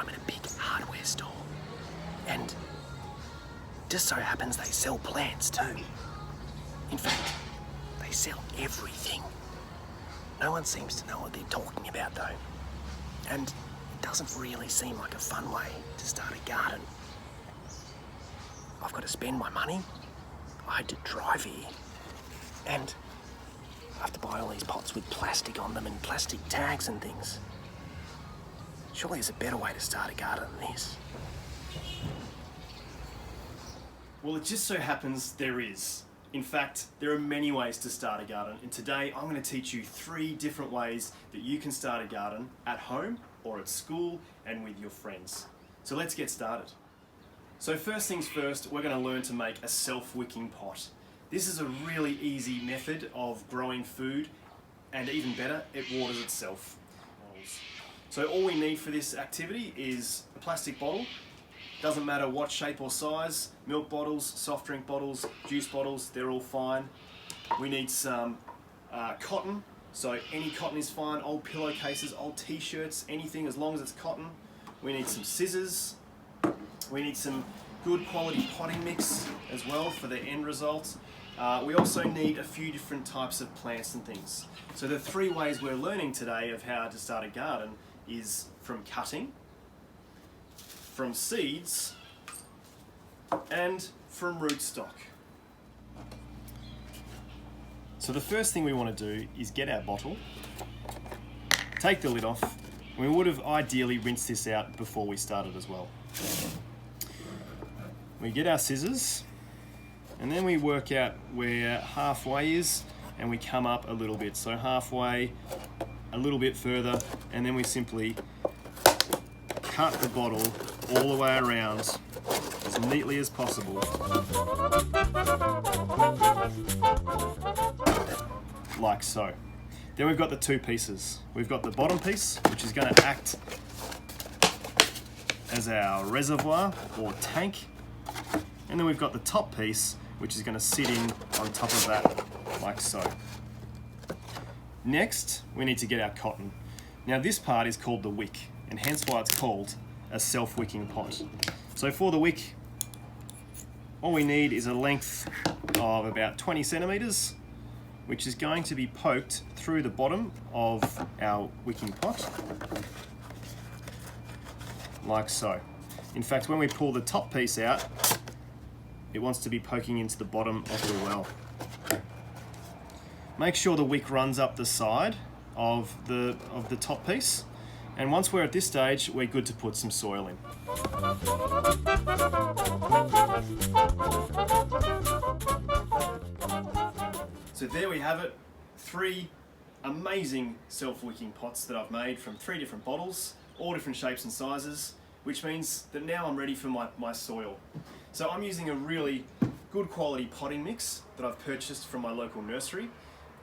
I'm in a big hardware store. And just so happens they sell plants too. In fact, they sell everything. No one seems to know what they're talking about though. And it doesn't really seem like a fun way to start a garden. I've got to spend my money. I had to drive here. And I have to buy all these pots with plastic on them and plastic tags and things. Surely there's a better way to start a garden than this. Well, it just so happens there is. In fact, there are many ways to start a garden, and today I'm going to teach you 3 different ways that you can start a garden at home or at school and with your friends. So let's get started. So first things first, we're going to learn to make a self-wicking pot. This is a really easy method of growing food, and even better, it waters itself. So all we need for this activity is a plastic bottle. Doesn't matter what shape or size, milk bottles, soft drink bottles, juice bottles, they're all fine. We need some cotton, so any cotton is fine, old pillowcases, old t-shirts, anything as long as it's cotton. We need some scissors. We need some good quality potting mix as well for the end result. We also need a few different types of plants and things. So the 3 ways we're learning today of how to start a garden is from cutting, from seeds, and from rootstock. So the first thing we want to do is get our bottle, take the lid off. We would have ideally rinsed this out before we started as well. We get our scissors, and then we work out where halfway is, and we come up a little bit. So halfway, a little bit further, and then we simply cut the bottle all the way around as neatly as possible. Like so. Then we've got the 2 pieces. We've got the bottom piece, which is going to act as our reservoir or tank. And then we've got the top piece, which is going to sit in on top of that, like so. Next, we need to get our cotton. Now this part is called the wick, and hence why it's called a self-wicking pot. So for the wick, all we need is a length of about 20 centimeters, which is going to be poked through the bottom of our wicking pot, like so. In fact, when we pull the top piece out, it wants to be poking into the bottom of the well. Make sure the wick runs up the side of the top piece, and once we're at this stage, we're good to put some soil in. So there we have it, 3 amazing self-wicking pots that I've made from 3 different bottles, all different shapes and sizes, which means that now I'm ready for my soil. So I'm using a really good quality potting mix that I've purchased from my local nursery.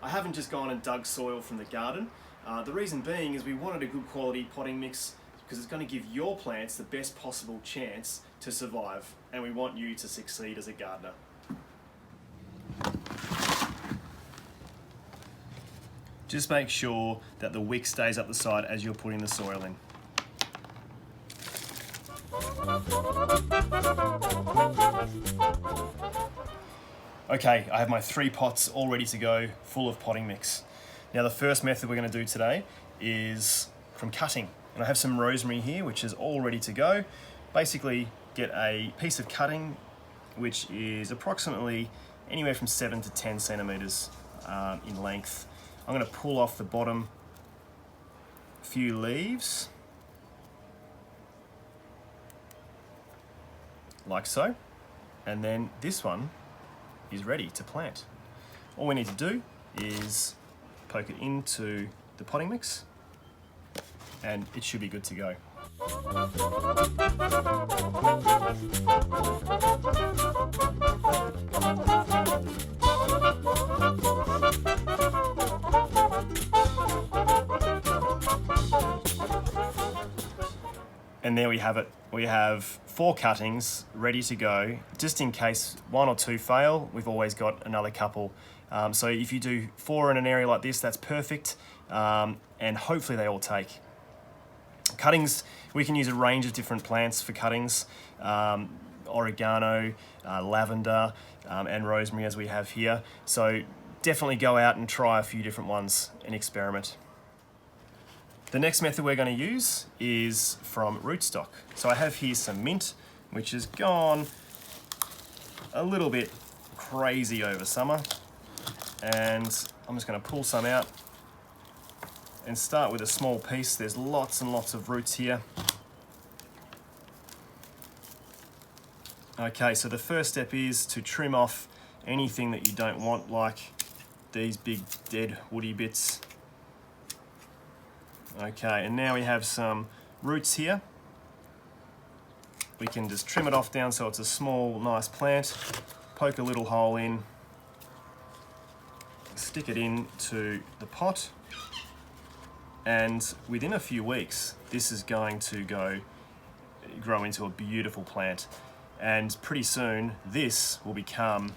I haven't just gone and dug soil from the garden. The reason being is we wanted a good quality potting mix because it's going to give your plants the best possible chance to survive, and we want you to succeed as a gardener. Just make sure that the wick stays up the side as you're putting the soil in. Okay, I have my 3 pots all ready to go, full of potting mix. Now the first method we're going to do today is from cutting. And I have some rosemary here, which is all ready to go. Basically, get a piece of cutting, which is approximately anywhere from 7 to 10 centimeters in length. I'm going to pull off the bottom few leaves, like so. And then this one is ready to plant. All we need to do is poke it into the potting mix, and it should be good to go. And there we have it. We have 4 cuttings ready to go. Just in case 1 or 2 fail, we've always got another couple. So if you do 4 in an area like this, that's perfect. And hopefully they all take. Cuttings, we can use a range of different plants for cuttings. Oregano, lavender, and rosemary as we have here. So definitely go out and try a few different ones and experiment. The next method we're going to use is from rootstock. So I have here some mint, which has gone a little bit crazy over summer. And I'm just going to pull some out and start with a small piece. There's lots and lots of roots here. Okay, so the first step is to trim off anything that you don't want, like these big dead woody bits. Okay, and now we have some roots here. We can just trim it off down so it's a small, nice plant. Poke a little hole in. Stick it into the pot. And within a few weeks, this is going to grow into a beautiful plant. And pretty soon, this will become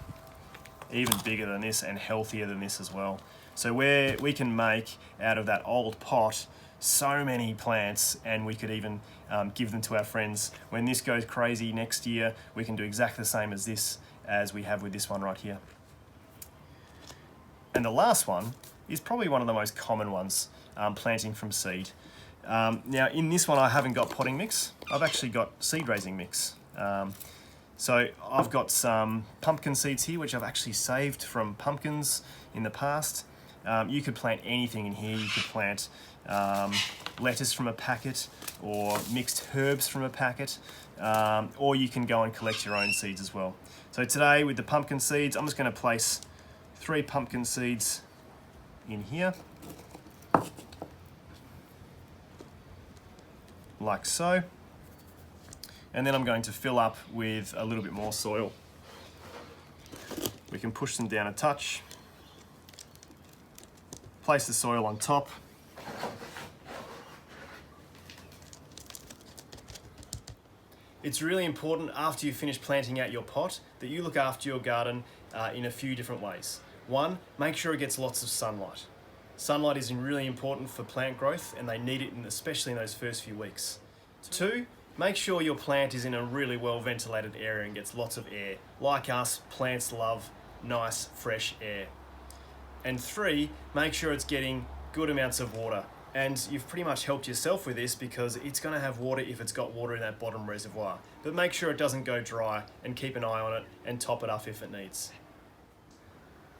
even bigger than this and healthier than this as well. So we can make out of that old pot so many plants, and we could even give them to our friends. When this goes crazy next year, we can do exactly the same as this as we have with this one right here. And the last one is probably one of the most common ones, planting from seed. Now in this one I haven't got potting mix, I've actually got seed raising mix. So I've got some pumpkin seeds here, which I've actually saved from pumpkins in the past. You could plant anything in here. You could plant lettuce from a packet, or mixed herbs from a packet, or you can go and collect your own seeds as well. So today with the pumpkin seeds, I'm just going to place 3 pumpkin seeds in here, like so. And then I'm going to fill up with a little bit more soil. We can push them down a touch. Place the soil on top. It's really important after you finish planting out your pot that you look after your garden in a few different ways. 1, make sure it gets lots of sunlight. Sunlight is really important for plant growth, and they need it, especially in those first few weeks. 2, make sure your plant is in a really well ventilated area and gets lots of air. Like us, plants love nice, fresh air. And 3, make sure it's getting good amounts of water. And you've pretty much helped yourself with this, because it's going to have water if it's got water in that bottom reservoir. But make sure it doesn't go dry, and keep an eye on it and top it up if it needs.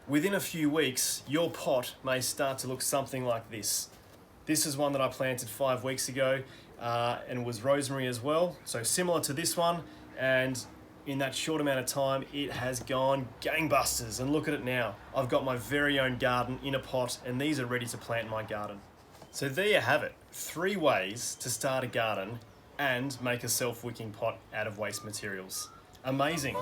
Within a few weeks, your pot may start to look something like this. This is one that I planted 5 weeks ago, and it was rosemary as well. So similar to this one, and in that short amount of time, it has gone gangbusters. And look at it now. I've got my very own garden in a pot, and these are ready to plant in my garden. So there you have it, 3 ways to start a garden and make a self-wicking pot out of waste materials. Amazing.